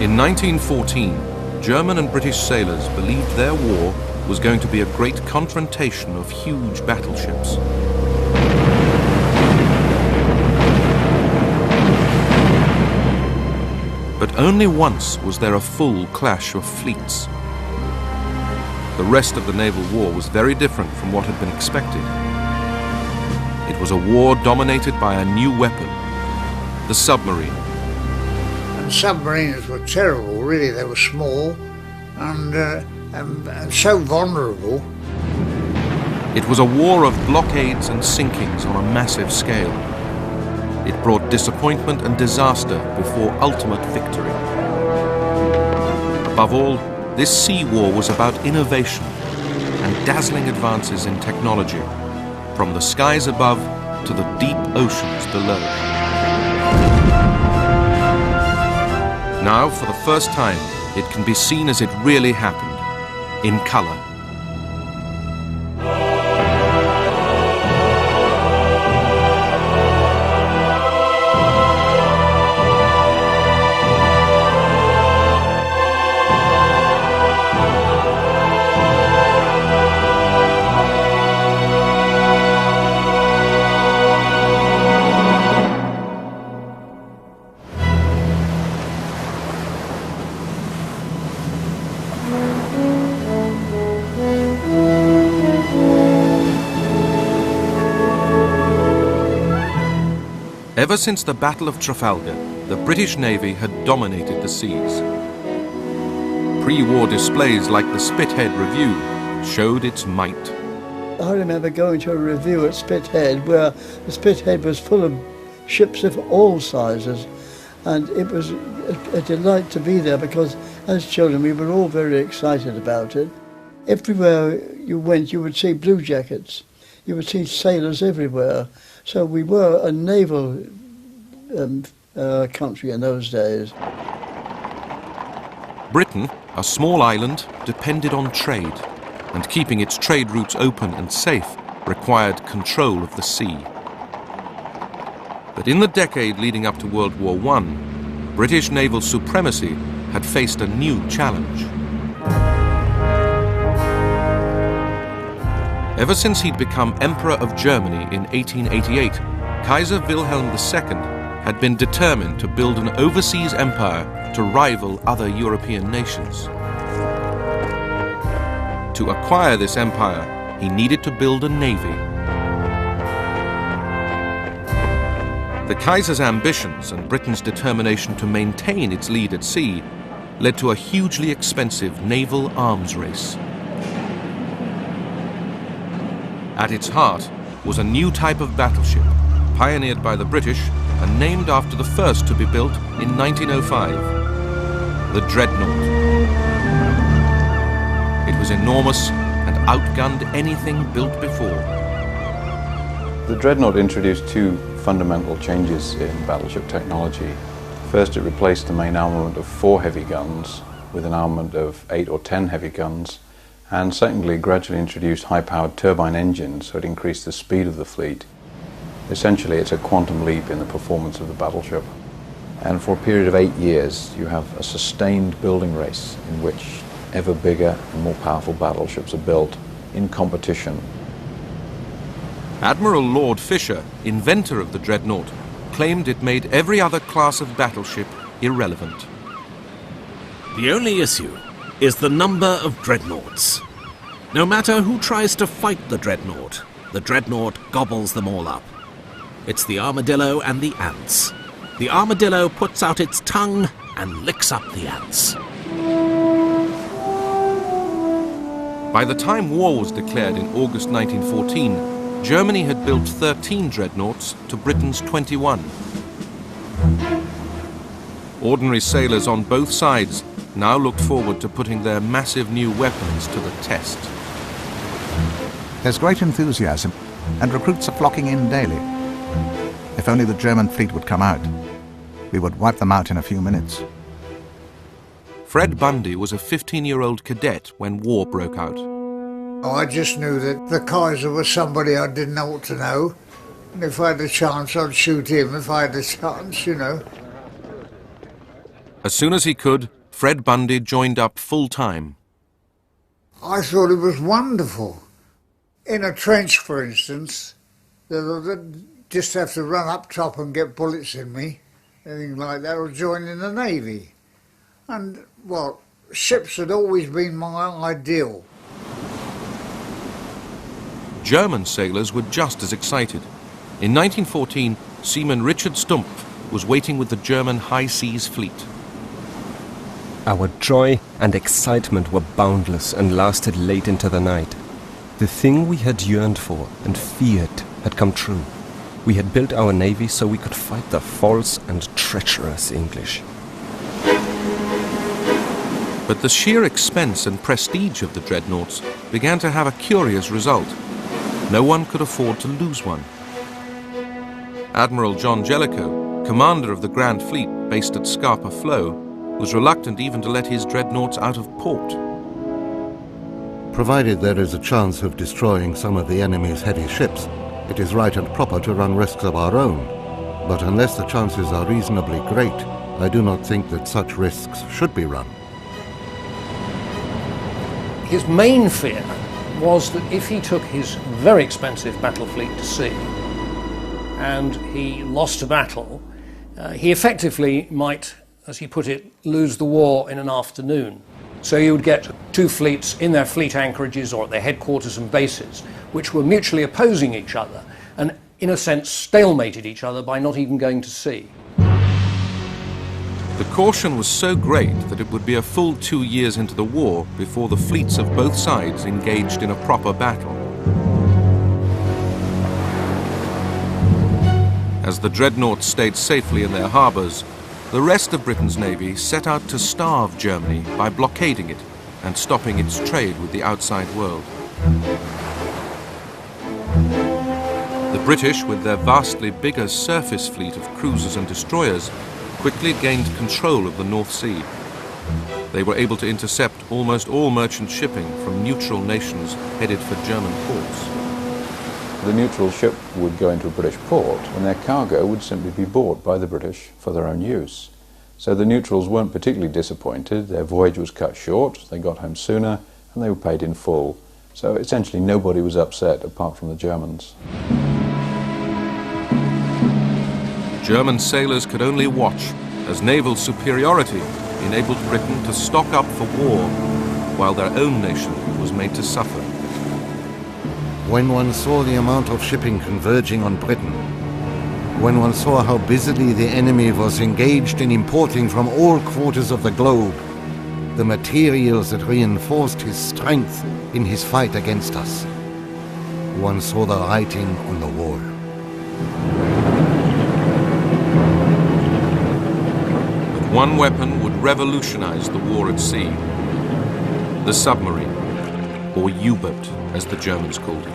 In 1914, German and British sailors believed their war was going to be a great confrontation of huge battleships. But only once was there a full clash of fleets. The rest of the naval war was very different from what had been expected. It was a war dominated by a new weapon, the submarine. And submarines were terrible, really. They were small and so vulnerable. It was a war of blockades and sinkings on a massive scale. It brought disappointment and disaster before ultimate victory. Above all, this sea war was about innovation and dazzling advances in technology, from the skies above to the deep oceans below. Now, for the first time, it can be seen as it really happened, in color. Ever since the Battle of Trafalgar, the British Navy had dominated the seas. Pre-war displays like the Spithead Review showed its might. I remember going to a review at Spithead where the Spithead was full of ships of all sizes, and it was a delight to be there because as children we were all very excited about it. Everywhere you went you would see blue jackets, you would see sailors everywhere. So we were a naval country in those days. Britain, a small island, depended on trade, and keeping its trade routes open and safe required control of the sea. But in the decade leading up to World War I, British naval supremacy had faced a new challenge. Ever since he'd become Emperor of Germany in 1888, Kaiser Wilhelm II had been determined to build an overseas empire to rival other European nations. To acquire this empire, he needed to build a navy. The Kaiser's ambitions and Britain's determination to maintain its lead at sea led to a hugely expensive naval arms race. At its heart was a new type of battleship, pioneered by the British and named after the first to be built in 1905, the Dreadnought. It was enormous and outgunned anything built before. The Dreadnought introduced two fundamental changes in battleship technology. First, it replaced the main armament of 4 heavy guns with an armament of 8 or 10 heavy guns. And secondly, gradually introduced high-powered turbine engines, so it increased the speed of the fleet. Essentially, it's a quantum leap in the performance of the battleship. And for a period of 8 years, you have a sustained building race in which ever bigger and more powerful battleships are built in competition. Admiral Lord Fisher, inventor of the Dreadnought, claimed it made every other class of battleship irrelevant. The only issue is the number of dreadnoughts. No matter who tries to fight the Dreadnought gobbles them all up. It's the armadillo and the ants. The armadillo puts out its tongue and licks up the ants. By the time war was declared in August 1914, Germany had built 13 dreadnoughts to Britain's 21. Ordinary sailors on both sides now looked forward to putting their massive new weapons to the test. There's great enthusiasm, and recruits are flocking in daily. If only the German fleet would come out, we would wipe them out in a few minutes. Fred Bundy was a 15-year-old cadet when war broke out. I just knew that the Kaiser was somebody I didn't know what to know. And if I had a chance, I'd shoot him if I had a chance, you know. As soon as he could, Fred Bundy joined up full-time. I thought it was wonderful. In a trench, for instance, they'd just have to run up top and get bullets in me, anything like that, or join in the Navy. And, well, ships had always been my ideal. German sailors were just as excited. In 1914, seaman Richard Stumpf was waiting with the German High Seas Fleet. Our joy and excitement were boundless and lasted late into the night. The thing we had yearned for and feared had come true. We had built our navy so we could fight the false and treacherous English. But the sheer expense and prestige of the dreadnoughts began to have a curious result. No one could afford to lose one. Admiral John Jellicoe, commander of the Grand Fleet based at Scapa Flow, was reluctant even to let his dreadnoughts out of port. Provided there is a chance of destroying some of the enemy's heavy ships, it is right and proper to run risks of our own. But unless the chances are reasonably great, I do not think that such risks should be run. His main fear was that if he took his very expensive battle fleet to sea and he lost a battle, he effectively might, as he put it, lose the war in an afternoon. So you would get two fleets in their fleet anchorages or at their headquarters and bases, which were mutually opposing each other and, in a sense, stalemated each other by not even going to sea. The caution was so great that it would be a full 2 years into the war before the fleets of both sides engaged in a proper battle. As the dreadnoughts stayed safely in their harbours, the rest of Britain's navy set out to starve Germany by blockading it and stopping its trade with the outside world. The British, with their vastly bigger surface fleet of cruisers and destroyers, quickly gained control of the North Sea. They were able to intercept almost all merchant shipping from neutral nations headed for German ports. The neutral ship would go into a British port and their cargo would simply be bought by the British for their own use. So the neutrals weren't particularly disappointed. Their voyage was cut short, they got home sooner, and they were paid in full. So essentially nobody was upset apart from the Germans. German sailors could only watch as naval superiority enabled Britain to stock up for war, while their own nation was made to suffer. When one saw the amount of shipping converging on Britain, when one saw how busily the enemy was engaged in importing from all quarters of the globe the materials that reinforced his strength in his fight against us, one saw the writing on the wall. One weapon would revolutionize the war at sea: the submarine, or U-boat, as the Germans called it.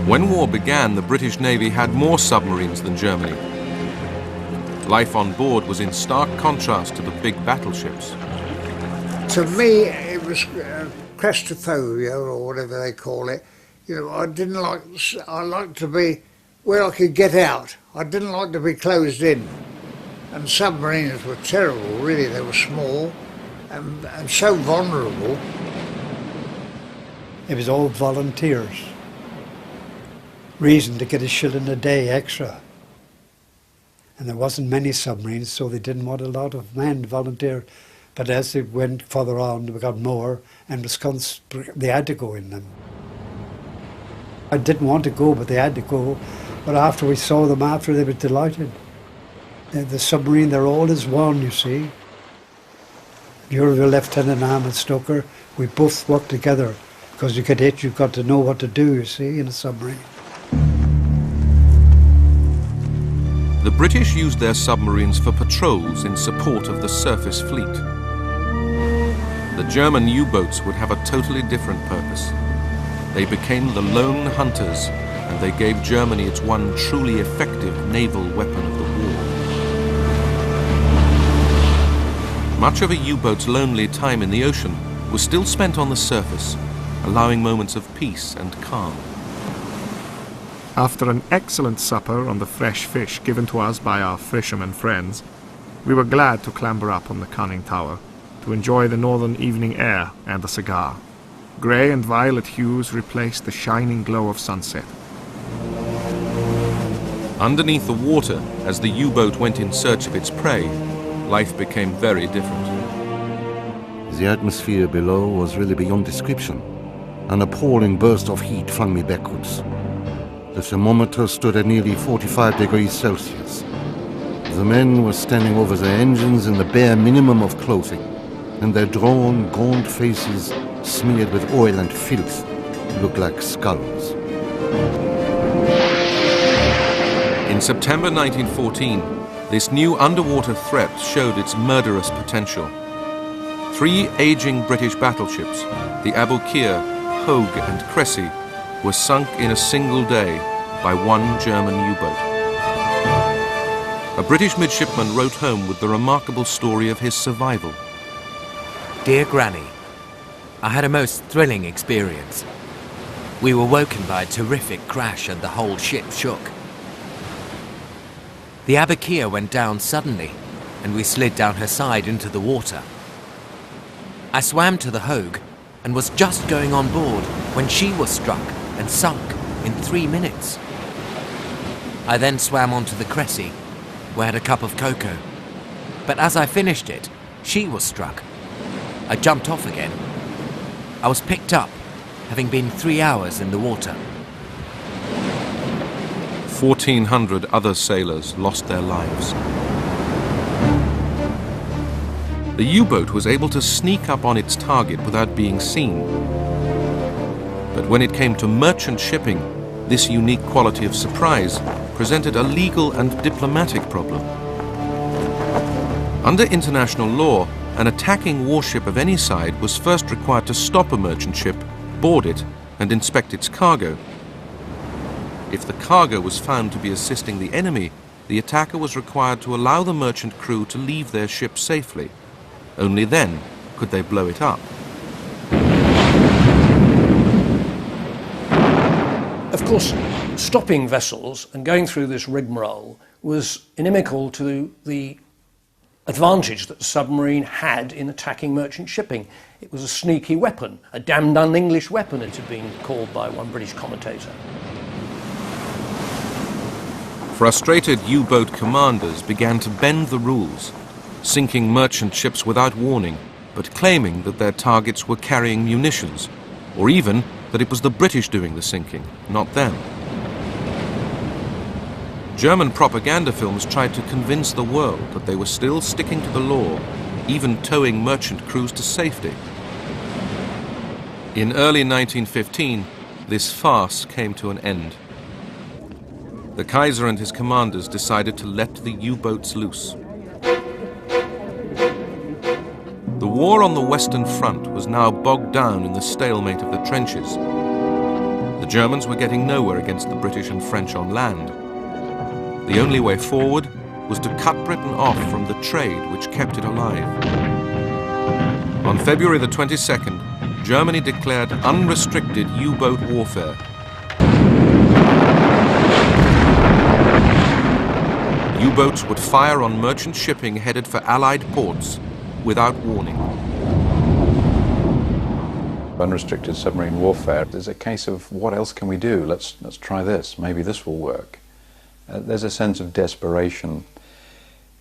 When war began, the British Navy had more submarines than Germany. Life on board was in stark contrast to the big battleships. To me, it was claustrophobia, or whatever they call it. You know, I liked to be where I could get out. I didn't like to be closed in. And submarines were terrible, really. They were small and so vulnerable. It was all volunteers. Reason to get a shilling a day extra. And there wasn't many submarines, so they didn't want a lot of men to volunteer. But as they went further on, we got more, and they had to go in them. I didn't want to go, but they had to go. But after we saw them after, they were delighted. The submarine, they're all as one, you see. You're the Lieutenant Ahmed Stoker. We both work together, because you get hit, you've got to know what to do, you see, in a submarine. The British used their submarines for patrols in support of the surface fleet. The German U-boats would have a totally different purpose. They became the lone hunters, and they gave Germany its one truly effective naval weapon of the war. Much of a U-boat's lonely time in the ocean was still spent on the surface, allowing moments of peace and calm. After an excellent supper on the fresh fish given to us by our fishermen friends, we were glad to clamber up on the conning tower to enjoy the northern evening air and a cigar. Grey and violet hues replaced the shining glow of sunset. Underneath the water, as the U-boat went in search of its prey, life became very different. The atmosphere below was really beyond description. An appalling burst of heat flung me backwards. The thermometer stood at nearly 45 degrees Celsius. The men were standing over their engines in the bare minimum of clothing, and their drawn, gaunt faces, smeared with oil and filth, looked like skulls. In September 1914, this new underwater threat showed its murderous potential. 3 aging British battleships, the Aboukir, Hogue and Cressy, were sunk in a single day by one German U-boat. A British midshipman wrote home with the remarkable story of his survival. Dear Granny, I had a most thrilling experience. We were woken by a terrific crash and the whole ship shook. The Aboukir went down suddenly and we slid down her side into the water. I swam to the Hogue and was just going on board when she was struck and sunk in 3 minutes. I then swam onto the Cressy, where I had a cup of cocoa. But as I finished it, she was struck. I jumped off again. I was picked up, having been 3 hours in the water. 1,400 other sailors lost their lives. The U-boat was able to sneak up on its target without being seen. But when it came to merchant shipping, this unique quality of surprise presented a legal and diplomatic problem. Under international law, an attacking warship of any side was first required to stop a merchant ship, board it, and inspect its cargo. If the cargo was found to be assisting the enemy, the attacker was required to allow the merchant crew to leave their ship safely. Only then could they blow it up. Of course, stopping vessels and going through this rigmarole was inimical to the advantage that the submarine had in attacking merchant shipping. It was a sneaky weapon, a damned un-English weapon, it had been called by one British commentator. Frustrated U-boat commanders began to bend the rules, sinking merchant ships without warning, but claiming that their targets were carrying munitions, or even that it was the British doing the sinking, not them. German propaganda films tried to convince the world that they were still sticking to the law, even towing merchant crews to safety. In early 1915, this farce came to an end. The Kaiser and his commanders decided to let the U-boats loose. The war on the Western Front was now bogged down in the stalemate of the trenches. The Germans were getting nowhere against the British and French on land. The only way forward was to cut Britain off from the trade which kept it alive. On February the 22nd, Germany declared unrestricted U-boat warfare. U-boats would fire on merchant shipping headed for Allied ports without warning. Unrestricted submarine warfare is a case of what else can we do? Let's try this. Maybe this will work. There's a sense of desperation.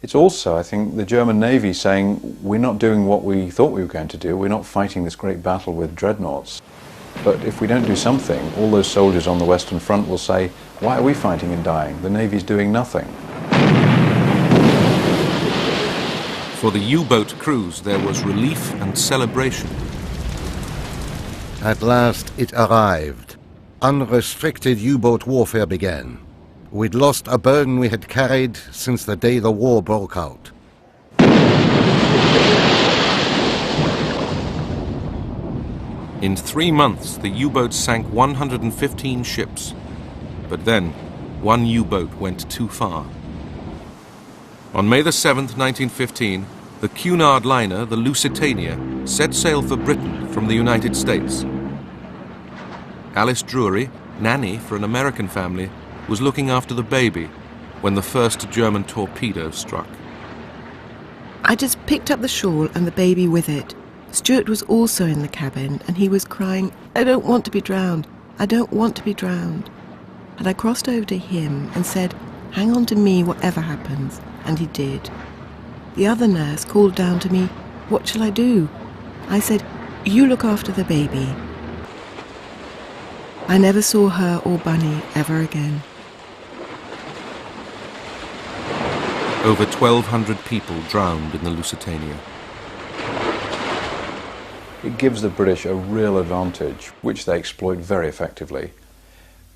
It's also, I think, the German Navy saying, we're not doing what we thought we were going to do. We're not fighting this great battle with dreadnoughts. But if we don't do something, all those soldiers on the Western Front will say, why are we fighting and dying? The Navy's doing nothing. For the U-boat crews, there was relief and celebration. At last it arrived. Unrestricted U-boat warfare began. We'd lost a burden we had carried since the day the war broke out. In 3 months, the U-boats sank 115 ships. But then, one U-boat went too far. On May the 7th, 1915, the Cunard liner, the Lusitania, set sail for Britain from the United States. Alice Drury, nanny for an American family, was looking after the baby when the first German torpedo struck. I just picked up the shawl and the baby with it. Stuart was also in the cabin and he was crying, "I don't want to be drowned. I don't want to be drowned." And I crossed over to him and said, "Hang on to me whatever happens." And he did. The other nurse called down to me, "What shall I do?" I said, "You look after the baby." I never saw her or Bunny ever again. Over 1,200 people drowned in the Lusitania. It gives the British a real advantage, which they exploit very effectively.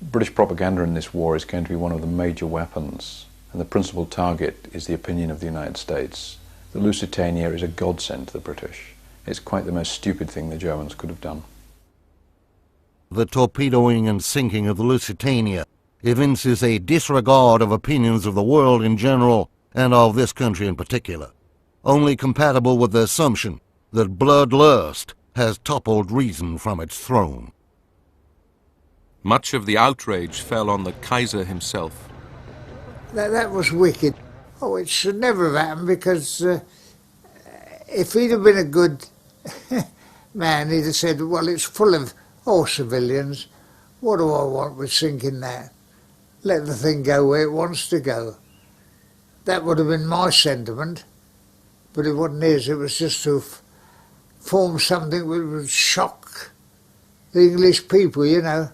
British propaganda in this war is going to be one of the major weapons, and the principal target is the opinion of the United States. The Lusitania is a godsend to the British. It's quite the most stupid thing the Germans could have done. The torpedoing and sinking of the Lusitania evinces a disregard of opinions of the world in general and of this country in particular, only compatible with the assumption that bloodlust has toppled reason from its throne. Much of the outrage fell on the Kaiser himself. That was wicked. Oh, it should never have happened, because if he'd have been a good man, he'd have said, well, it's full of all civilians. What do I want with sinking that? Let the thing go where it wants to go. That would have been my sentiment, but it wasn't his. It was just to form something that would shock the English people, you know.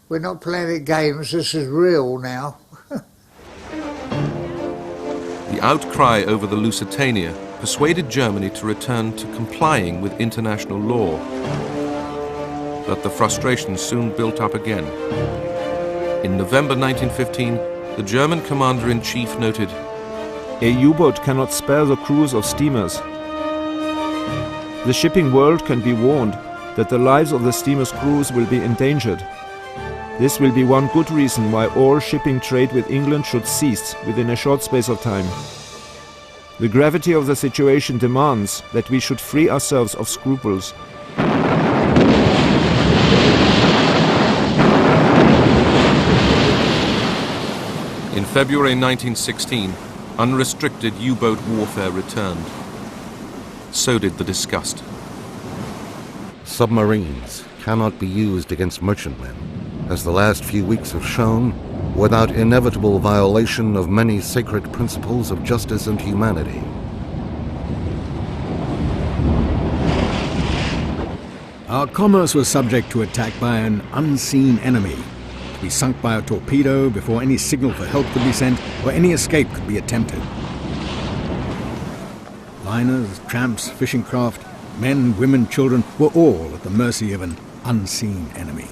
We're not playing at games, this is real now. The outcry over the Lusitania persuaded Germany to return to complying with international law. But the frustration soon built up again. In November 1915, the German commander-in-chief noted, "A U-boat cannot spare the crews of steamers. The shipping world can be warned that the lives of the steamer's crews will be endangered. This will be one good reason why all shipping trade with England should cease within a short space of time. The gravity of the situation demands that we should free ourselves of scruples." In February 1916, unrestricted U-boat warfare returned. So did the disgust. Submarines cannot be used against merchantmen, as the last few weeks have shown, without inevitable violation of many sacred principles of justice and humanity. Our commerce was subject to attack by an unseen enemy, to be sunk by a torpedo before any signal for help could be sent or any escape could be attempted. Liners, tramps, fishing craft, men, women, children were all at the mercy of an unseen enemy.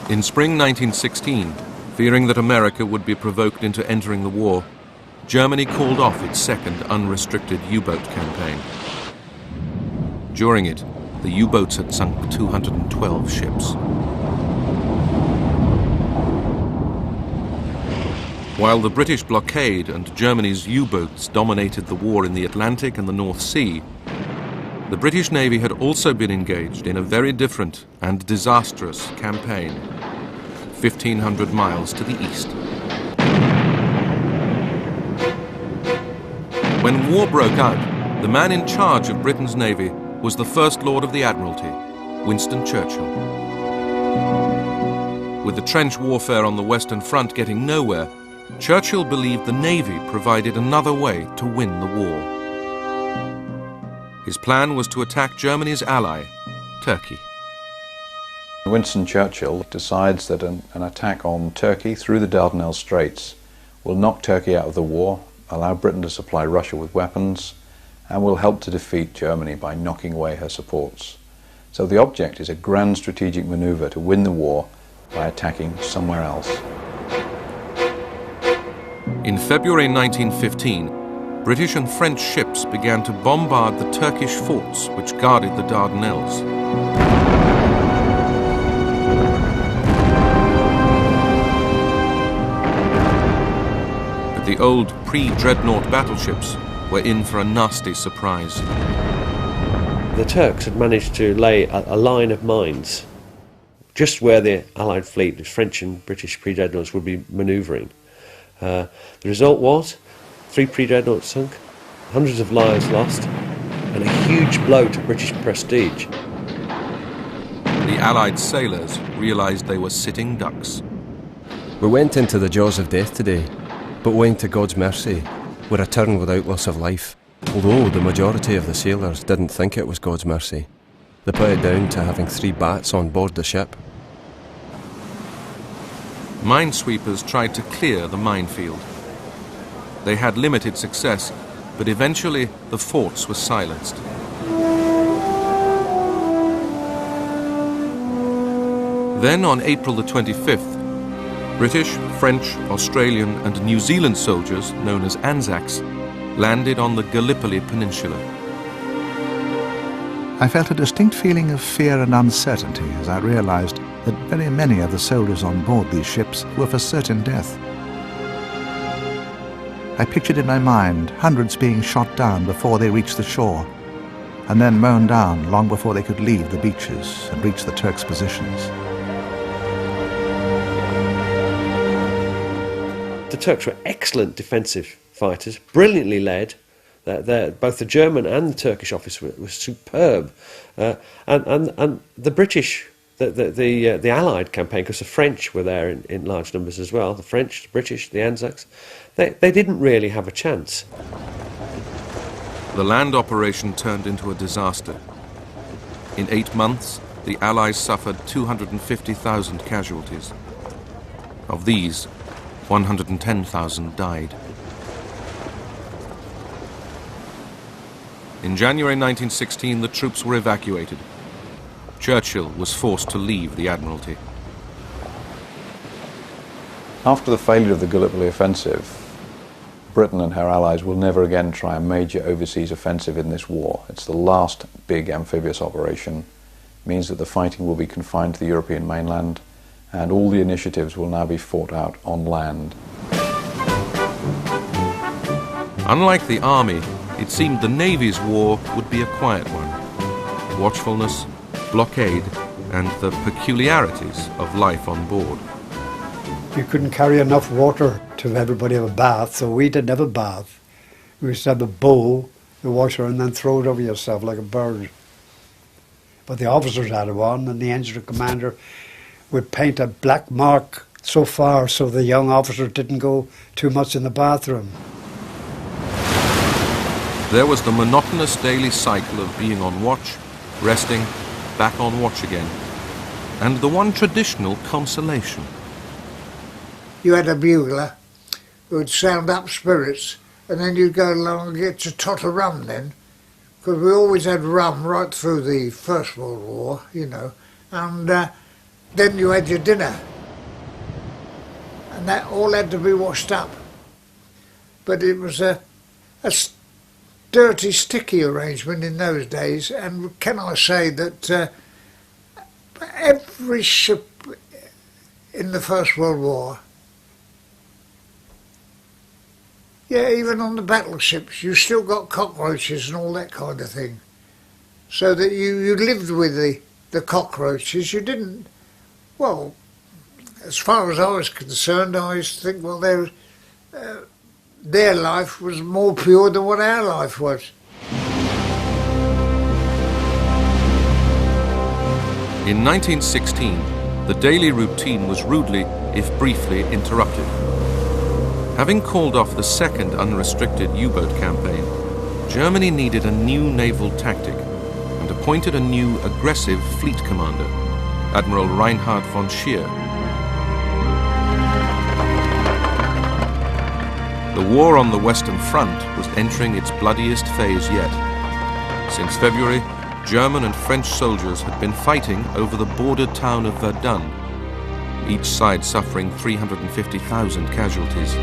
In spring 1916, fearing that America would be provoked into entering the war, Germany called off its second unrestricted U-boat campaign. During it, the U-boats had sunk 212 ships. While the British blockade and Germany's U-boats dominated the war in the Atlantic and the North Sea, the British Navy had also been engaged in a very different and disastrous campaign, 1,500 miles to the east. When war broke out, the man in charge of Britain's Navy was the First Lord of the Admiralty, Winston Churchill. With the trench warfare on the Western Front getting nowhere, Churchill believed the Navy provided another way to win the war. His plan was to attack Germany's ally, Turkey. Winston Churchill decides that an attack on Turkey through the Dardanelles Straits will knock Turkey out of the war, allow Britain to supply Russia with weapons, and will help to defeat Germany by knocking away her supports. So the object is a grand strategic maneuver to win the war by attacking somewhere else. In February 1915, British and French ships began to bombard the Turkish forts which guarded the Dardanelles. But the old pre-dreadnought battleships were in for a nasty surprise. The Turks had managed to lay a line of mines just where the Allied fleet, the French and British pre-dreadnoughts, would be manoeuvring. The result was 3 pre-dreadnoughts sunk, hundreds of lives lost, and a huge blow to British prestige. The Allied sailors realized they were sitting ducks. We went into the jaws of death today, but owing to God's mercy, we returned without loss of life, although the majority of the sailors didn't think it was God's mercy. They put it down to having 3 bats on board the ship. Minesweepers tried to clear the minefield. They had limited success, but eventually the forts were silenced. Then on April the 25th, British, French, Australian and New Zealand soldiers, known as Anzacs, landed on the Gallipoli Peninsula. I felt a distinct feeling of fear and uncertainty as I realized that very many of the soldiers on board these ships were for certain death. I pictured in my mind hundreds being shot down before they reached the shore, and then mown down long before they could leave the beaches and reach the Turks' positions. The Turks were excellent defensive fighters, brilliantly led. Both the German and the Turkish officer were superb, and the British, the Allied campaign, because the French were there in large numbers as well. The French, the British, the Anzacs, they didn't really have a chance. The land operation turned into a disaster. In 8 months, the Allies suffered 250,000 casualties. Of these, 110,000 died. In January 1916, the troops were evacuated. Churchill was forced to leave the Admiralty. After the failure of the Gallipoli offensive, Britain and her allies will never again try a major overseas offensive in this war. It's the last big amphibious operation. It means that the fighting will be confined to the European mainland, and all the initiatives will now be fought out on land. Unlike the Army, it seemed the Navy's war would be a quiet one. Watchfulness, blockade, and the peculiarities of life on board. You couldn't carry enough water to everybody have a bath, so we didn't have a bath. We used to have a bowl, the water, and then throw it over yourself like a bird. But the officers had one, and the engine commander would paint a black mark so far so the young officer didn't go too much in the bathroom. There was the monotonous daily cycle of being on watch, resting, back on watch again, and the one traditional consolation. You had a bugler who would sound up spirits, and then you'd go along and get your tot of rum then, because we always had rum right through the First World War, you know, and then you had your dinner, and that all had to be washed up. But it was a dirty, sticky arrangement in those days, and can I say that every ship in the First World War, yeah, even on the battleships, you still got cockroaches and all that kind of thing. So that you lived with the cockroaches. You didn't, well, as far as I was concerned, I used to think, well, their life was more pure than what our life was. In 1916, the daily routine was rudely, if briefly, interrupted. Having called off the second unrestricted U-boat campaign, Germany needed a new naval tactic and appointed a new aggressive fleet commander, Admiral Reinhard von Scheer. The war on the Western Front was entering its bloodiest phase yet. Since February, German and French soldiers had been fighting over the border town of Verdun, each side suffering 350,000 casualties.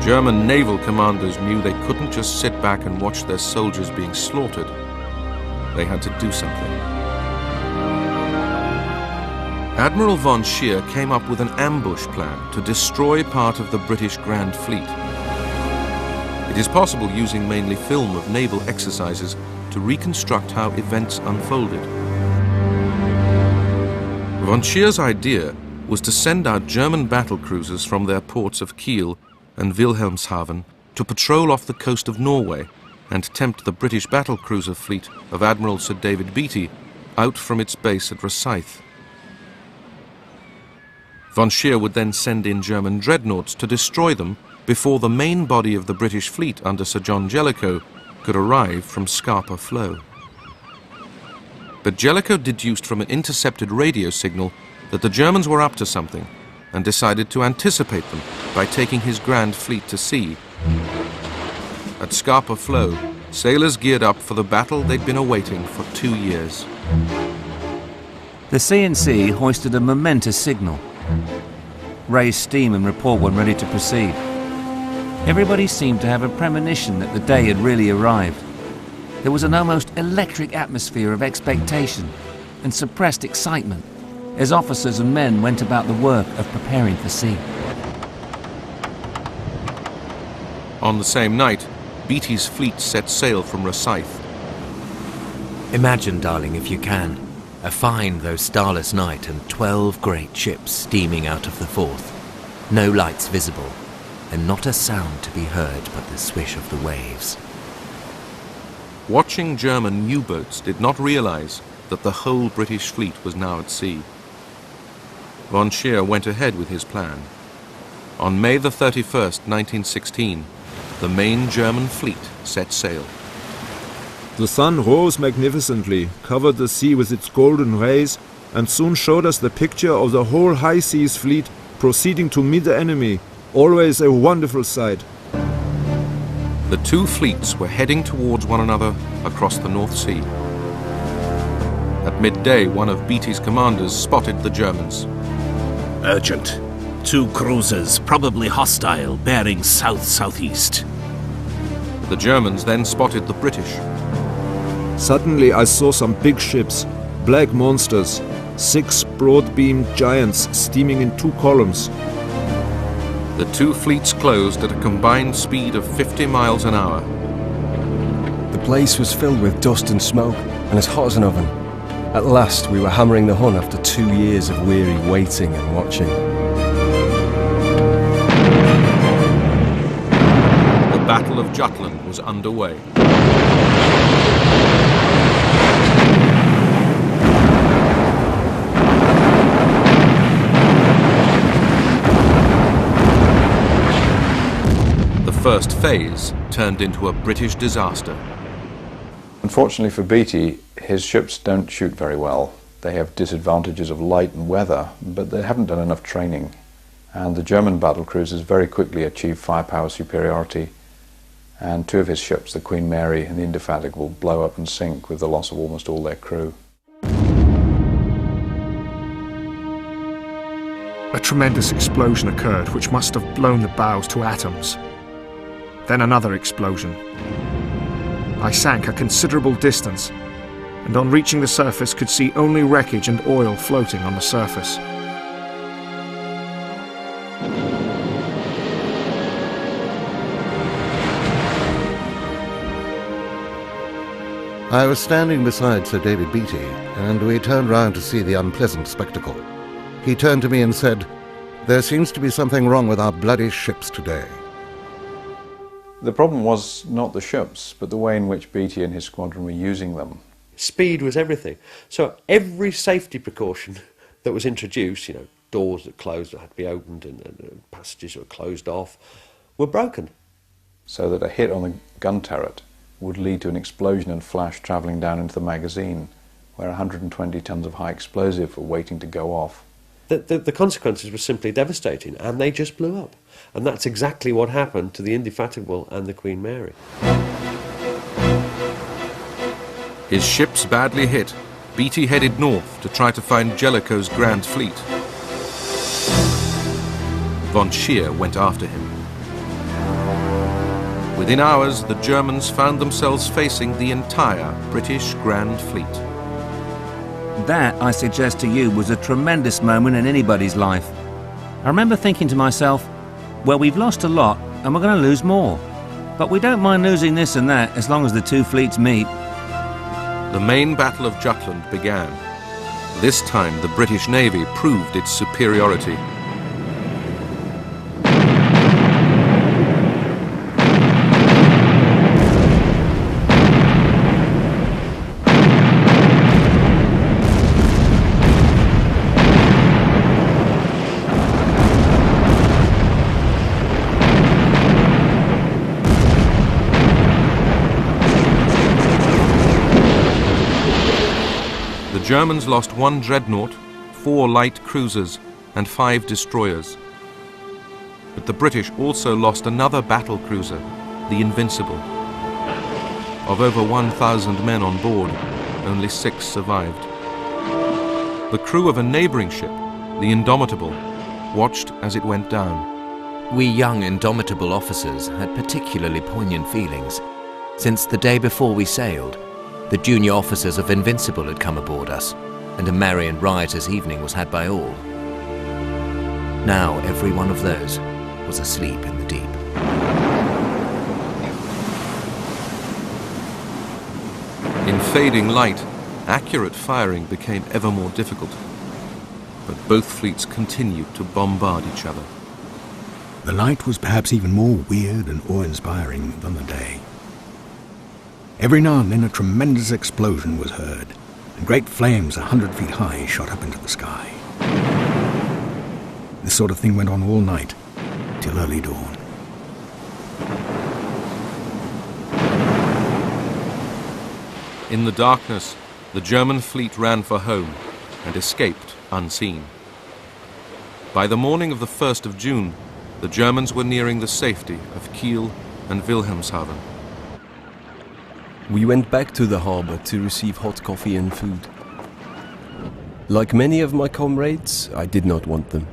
German naval commanders knew they couldn't just sit back and watch their soldiers being slaughtered. They had to do something. Admiral von Scheer came up with an ambush plan to destroy part of the British Grand Fleet. It is possible, using mainly film of naval exercises, to reconstruct how events unfolded. Von Scheer's idea was to send out German battle cruisers from their ports of Kiel and Wilhelmshaven to patrol off the coast of Norway and tempt the British battle cruiser fleet of Admiral Sir David Beatty out from its base at Rosyth. Von Scheer would then send in German dreadnoughts to destroy them before the main body of the British fleet under Sir John Jellicoe could arrive from Scapa Flow. But Jellicoe deduced from an intercepted radio signal that the Germans were up to something and decided to anticipate them by taking his grand fleet to sea. At Scapa Flow, sailors geared up for the battle they'd been awaiting for 2 years. The C&C hoisted a momentous signal, raised steam and report when ready to proceed. Everybody seemed to have a premonition that the day had really arrived. There was an almost electric atmosphere of expectation and suppressed excitement as officers and men went about the work of preparing for sea. On the same night, Beatty's fleet set sail from Rosyth. Imagine, darling, if you can, a fine though starless night and 12 great ships steaming out of the Forth. No lights visible, and not a sound to be heard but the swish of the waves. Watching German U-boats did not realize that the whole British fleet was now at sea. Von Scheer went ahead with his plan. On May the 31st, 1916, the main German fleet set sail. The sun rose magnificently, covered the sea with its golden rays, and soon showed us the picture of the whole high seas fleet proceeding to meet the enemy, always a wonderful sight. The two fleets were heading towards one another across the North Sea. At midday, one of Beatty's commanders spotted the Germans. Urgent. 2 cruisers, probably hostile, bearing south-southeast. The Germans then spotted the British. Suddenly I saw some big ships, black monsters, 6 broad-beamed giants steaming in 2 columns. The two fleets closed at a combined speed of 50 miles an hour. The place was filled with dust and smoke, and as hot as an oven. At last we were hammering the Hun after 2 years of weary waiting and watching. The Battle of Jutland was underway. The first phase turned into a British disaster. Unfortunately for Beatty, his ships don't shoot very well. They have disadvantages of light and weather, but they haven't done enough training. And the German battle cruisers very quickly achieved firepower superiority, and 2 of his ships, the Queen Mary and the Indefatigable, blow up and sink with the loss of almost all their crew. A tremendous explosion occurred which must have blown the bows to atoms. Then another explosion. I sank a considerable distance, and on reaching the surface could see only wreckage and oil floating on the surface. I was standing beside Sir David Beatty, and we turned round to see the unpleasant spectacle. He turned to me and said, "There seems to be something wrong with our bloody ships today." The problem was not the ships, but the way in which Beatty and his squadron were using them. Speed was everything. So every safety precaution that was introduced, doors that closed that had to be opened and passages that were closed off, were broken. So that a hit on the gun turret would lead to an explosion and flash travelling down into the magazine, where 120 tons of high explosive were waiting to go off. The consequences were simply devastating, and they just blew up. And that's exactly what happened to the Indefatigable and the Queen Mary. His ships badly hit, Beatty headed north to try to find Jellicoe's Grand Fleet. Von Scheer went after him. Within hours, the Germans found themselves facing the entire British Grand Fleet. That, I suggest to you, was a tremendous moment in anybody's life. I remember thinking to myself, well, we've lost a lot and we're going to lose more. But we don't mind losing this and that as long as the 2 fleets meet. The main Battle of Jutland began. This time the British Navy proved its superiority. The Germans lost 1 dreadnought, 4 light cruisers and 5 destroyers. But the British also lost another battle cruiser, the Invincible. Of over 1,000 men on board, only 6 survived. The crew of a neighbouring ship, the Indomitable, watched as it went down. We young Indomitable officers had particularly poignant feelings, since the day before we sailed, the junior officers of Invincible had come aboard us, and a merry and riotous evening was had by all. Now every one of those was asleep in the deep. In fading light, accurate firing became ever more difficult, but both fleets continued to bombard each other. The night was perhaps even more weird and awe-inspiring than the day. Every now and then a tremendous explosion was heard, and great flames 100 feet high shot up into the sky. This sort of thing went on all night, till early dawn. In the darkness, the German fleet ran for home and escaped unseen. By the morning of the 1st of June, the Germans were nearing the safety of Kiel and Wilhelmshaven. We went back to the harbour to receive hot coffee and food. Like many of my comrades, I did not want them.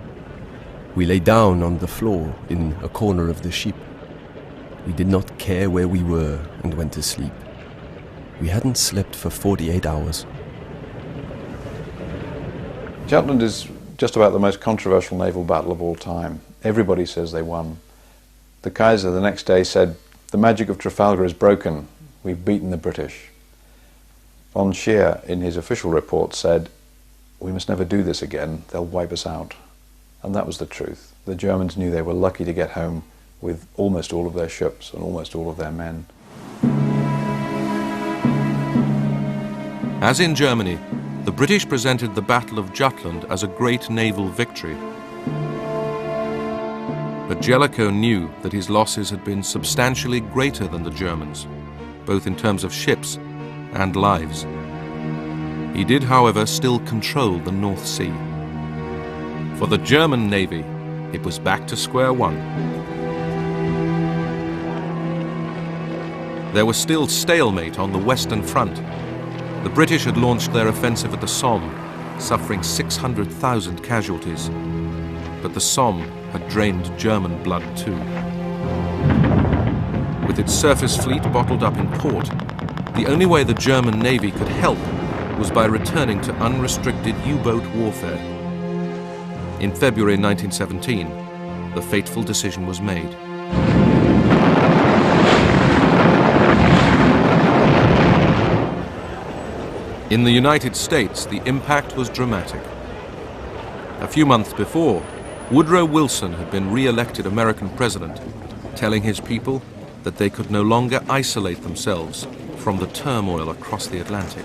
We lay down on the floor in a corner of the ship. We did not care where we were and went to sleep. We hadn't slept for 48 hours. Jutland is just about the most controversial naval battle of all time. Everybody says they won. The Kaiser the next day said, "The magic of Trafalgar is broken. We've beaten the British." Von Scheer, in his official report, said, "We must never do this again. They'll wipe us out." And that was the truth. The Germans knew they were lucky to get home with almost all of their ships and almost all of their men. As in Germany, the British presented the Battle of Jutland as a great naval victory. But Jellicoe knew that his losses had been substantially greater than the Germans, both in terms of ships and lives. He did, however, still control the North Sea. For the German Navy, it was back to square one. There was still stalemate on the Western Front. The British had launched their offensive at the Somme, suffering 600,000 casualties. But the Somme had drained German blood too. With its surface fleet bottled up in port, the only way the German Navy could help was by returning to unrestricted U-boat warfare. In February 1917, the fateful decision was made. In the United States, the impact was dramatic. A few months before, Woodrow Wilson had been re-elected American president, telling his people that they could no longer isolate themselves from the turmoil across the Atlantic.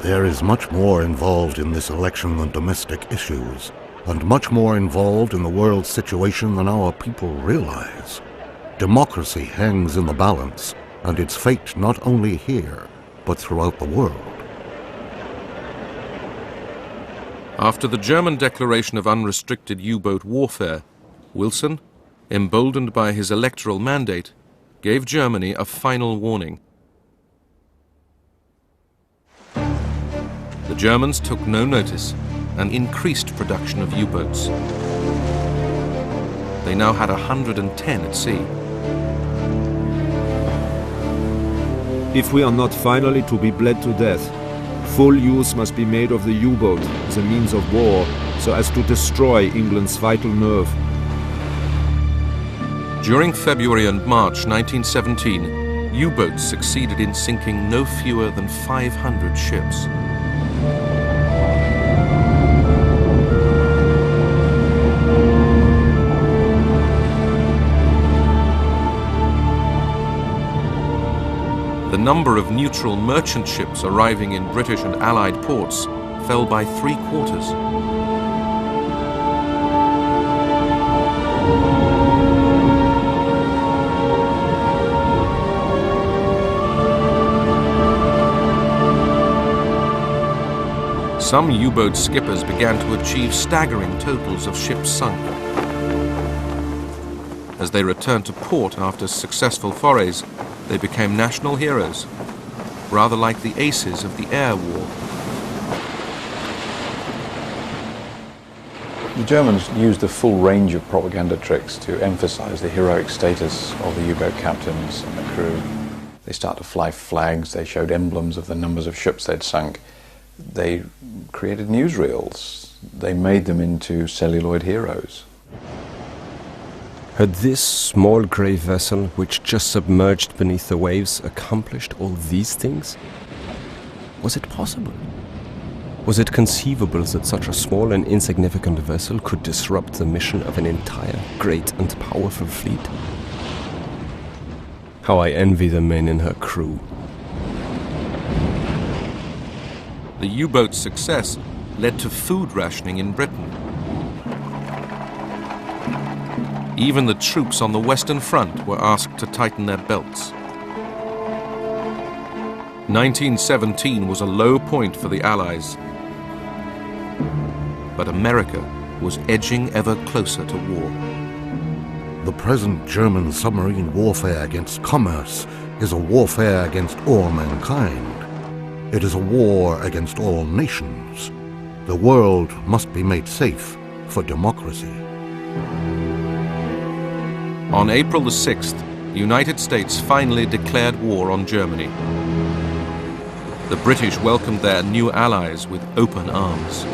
There is much more involved in this election than domestic issues, and much more involved in the world's situation than our people realize. Democracy hangs in the balance, and its fate not only here, but throughout the world. After the German declaration of unrestricted U-boat warfare, Wilson, emboldened by his electoral mandate, gave Germany a final warning. The Germans took no notice and increased production of U-boats. They now had 110 at sea. If we are not finally to be bled to death, full use must be made of the U-boat as a means of war, so as to destroy England's vital nerve. During February and March 1917, U-boats succeeded in sinking no fewer than 500 ships. number of neutral merchant ships arriving in British and Allied ports fell by 3/4. Some U-boat skippers began to achieve staggering totals of ships sunk. As they returned to port after successful forays, they became national heroes, rather like the aces of the air war. The Germans used a full range of propaganda tricks to emphasize the heroic status of the U-boat captains and the crew. They started to fly flags, they showed emblems of the numbers of ships they'd sunk. They created newsreels. They made them into celluloid heroes. Had this small grey vessel, which just submerged beneath the waves, accomplished all these things? Was it possible? Was it conceivable that such a small and insignificant vessel could disrupt the mission of an entire great and powerful fleet? How I envy the men in her crew. The U-boat's success led to food rationing in Britain. Even the troops on the Western Front were asked to tighten their belts. 1917 was a low point for the Allies. But America was edging ever closer to war. The present German submarine warfare against commerce is a warfare against all mankind. It is a war against all nations. The world must be made safe for democracy. On April the 6th, the United States finally declared war on Germany. The British welcomed their new allies with open arms.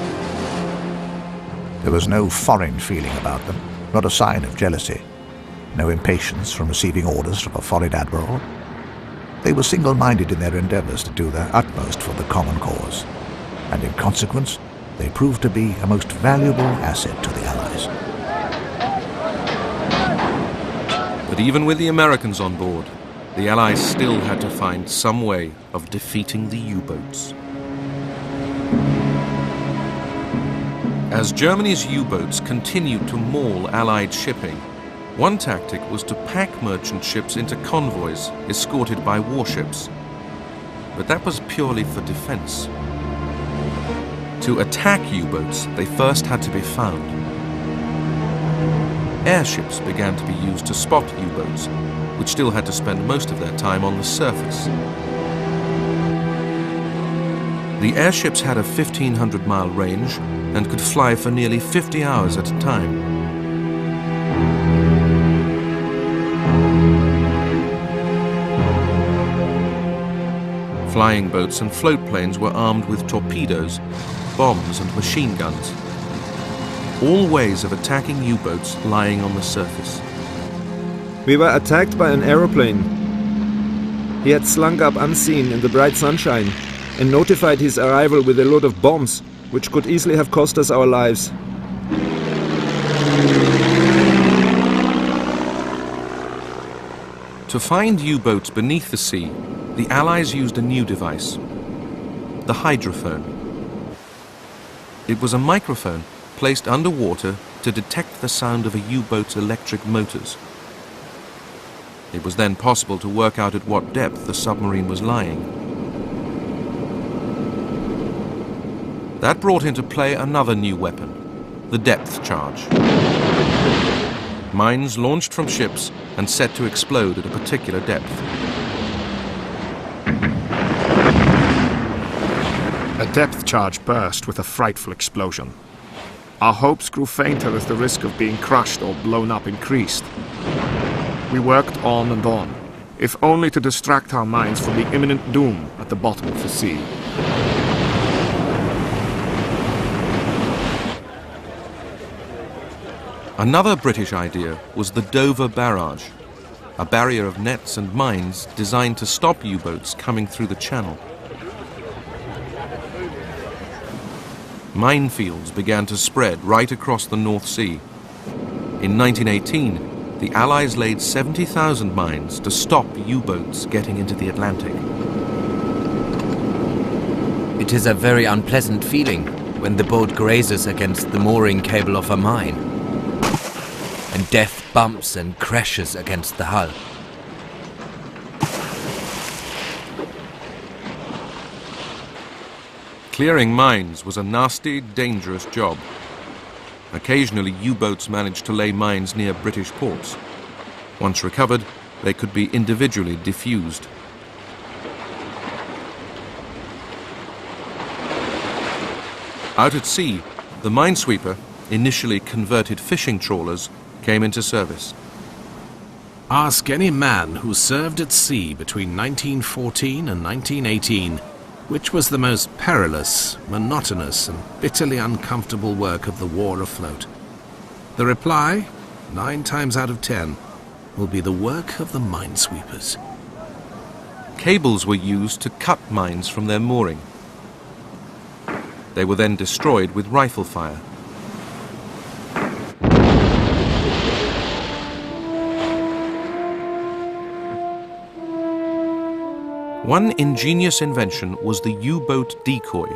There was no foreign feeling about them, not a sign of jealousy, no impatience from receiving orders from a foreign admiral. They were single-minded in their endeavours to do their utmost for the common cause, and in consequence, they proved to be a most valuable asset to the Allies. But even with the Americans on board, the Allies still had to find some way of defeating the U-boats. As Germany's U-boats continued to maul Allied shipping, one tactic was to pack merchant ships into convoys escorted by warships. But that was purely for defense. To attack U-boats, they first had to be found. Airships began to be used to spot U-boats, which still had to spend most of their time on the surface. The airships had a 1,500-mile range and could fly for nearly 50 hours at a time. Flying boats and float planes were armed with torpedoes, bombs and machine guns. All ways of attacking U-boats lying on the surface. We were attacked by an aeroplane. He had slunk up unseen in the bright sunshine and notified his arrival with a load of bombs, which could easily have cost us our lives. To find U-boats beneath the sea, the Allies used a new device, the hydrophone. It was a microphone placed underwater to detect the sound of a U-boat's electric motors. It was then possible to work out at what depth the submarine was lying. That brought into play another new weapon, the depth charge. Mines launched from ships and set to explode at a particular depth. A depth charge burst with a frightful explosion. Our hopes grew fainter as the risk of being crushed or blown up increased. We worked on and on, if only to distract our minds from the imminent doom at the bottom of the sea. Another British idea was the Dover Barrage, a barrier of nets and mines designed to stop U-boats coming through the channel. Minefields began to spread right across the North Sea. In 1918, the Allies laid 70,000 mines to stop U-boats getting into the Atlantic. It is a very unpleasant feeling when the boat grazes against the mooring cable of a mine, and death bumps and crashes against the hull. Clearing mines was a nasty, dangerous job. Occasionally, U-boats managed to lay mines near British ports. Once recovered, they could be individually defused. Out at sea, the minesweeper, initially converted fishing trawlers, came into service. Ask any man who served at sea between 1914 and 1918 which was the most perilous, monotonous and bitterly uncomfortable work of the war afloat. The reply, 9 times out of 10, will be the work of the minesweepers. Cables were used to cut mines from their mooring. They were then destroyed with rifle fire. One ingenious invention was the U-boat decoy,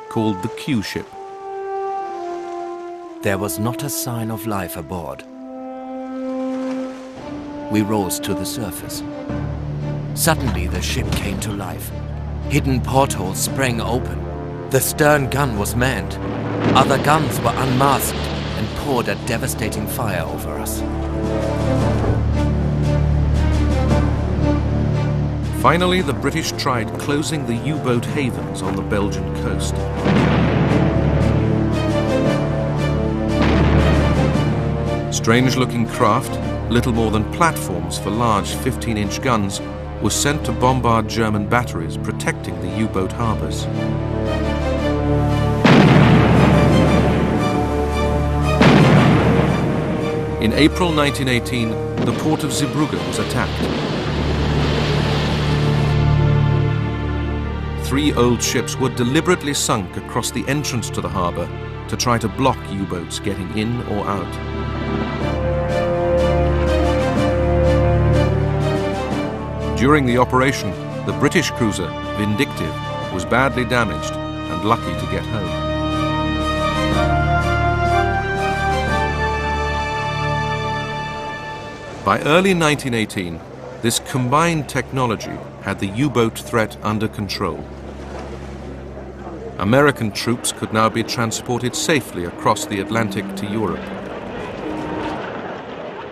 called the Q-ship. There was not a sign of life aboard. We rose to the surface. Suddenly the ship came to life. Hidden portholes sprang open. The stern gun was manned. Other guns were unmasked and poured a devastating fire over us. Finally, the British tried closing the U-boat havens on the Belgian coast. Strange-looking craft, little more than platforms for large 15-inch guns, were sent to bombard German batteries protecting the U-boat harbours. In April 1918, the port of Zeebrugge was attacked. 3 old ships were deliberately sunk across the entrance to the harbour to try to block U-boats getting in or out. During the operation, the British cruiser, Vindictive, was badly damaged and lucky to get home. By early 1918, this combined technology had the U-boat threat under control. American troops could now be transported safely across the Atlantic to Europe.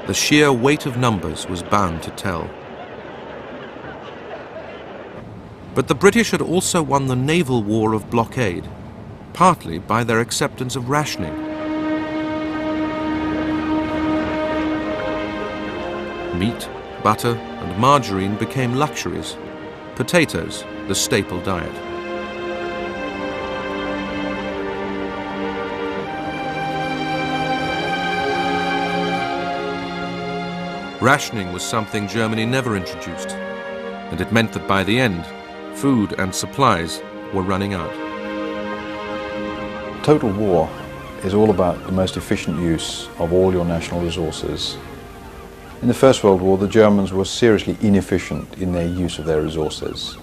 The sheer weight of numbers was bound to tell. But the British had also won the naval war of blockade, partly by their acceptance of rationing. Meat, butter, and margarine became luxuries, potatoes the staple diet. Rationing was something Germany never introduced, and it meant that by the end, food and supplies were running out. Total war is all about the most efficient use of all your national resources. In the First World War, the Germans were seriously inefficient in their use of their resources.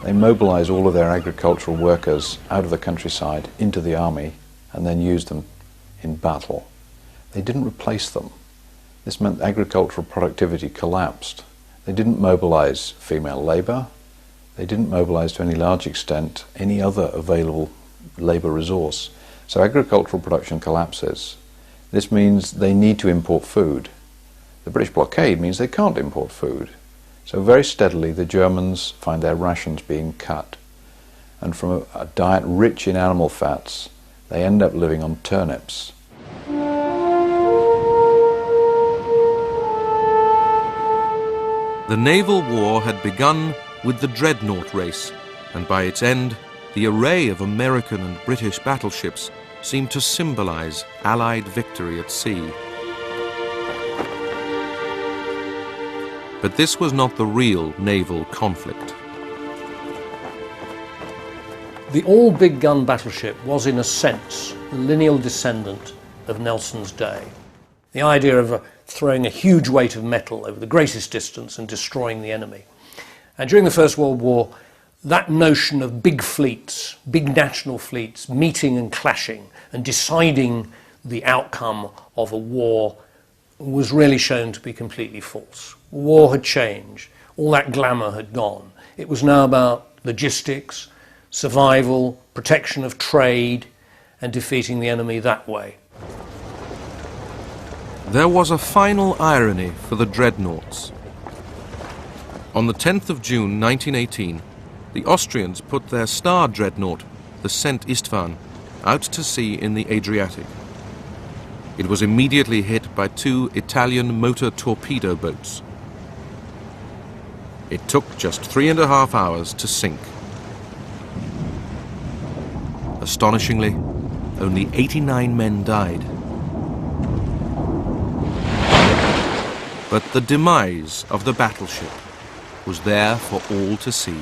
They mobilized all of their agricultural workers out of the countryside into the army and then used them in battle. They didn't replace them. This meant agricultural productivity collapsed. They didn't mobilize female labor. They didn't mobilize to any large extent any other available labor resource. So agricultural production collapses. This means they need to import food. The British blockade means they can't import food. So very steadily the Germans find their rations being cut. And from a diet rich in animal fats, they end up living on turnips. The naval war had begun with the Dreadnought race, and by its end, the array of American and British battleships seemed to symbolize Allied victory at sea. But this was not the real naval conflict. The all-big gun battleship was, in a sense, the lineal descendant of Nelson's day. The idea of throwing a huge weight of metal over the greatest distance and destroying the enemy. And during the First World War, that notion of big fleets, big national fleets, meeting and clashing and deciding the outcome of a war was really shown to be completely false. War had changed. All that glamour had gone. It was now about logistics, survival, protection of trade, and defeating the enemy that way. There was a final irony for the dreadnoughts. On the 10th of June 1918, the Austrians put their star dreadnought, the St. Istvan, out to sea in the Adriatic. It was immediately hit by 2 Italian motor torpedo boats. It took just 3.5 hours to sink. Astonishingly, only 89 men died. But the demise of the battleship was there for all to see.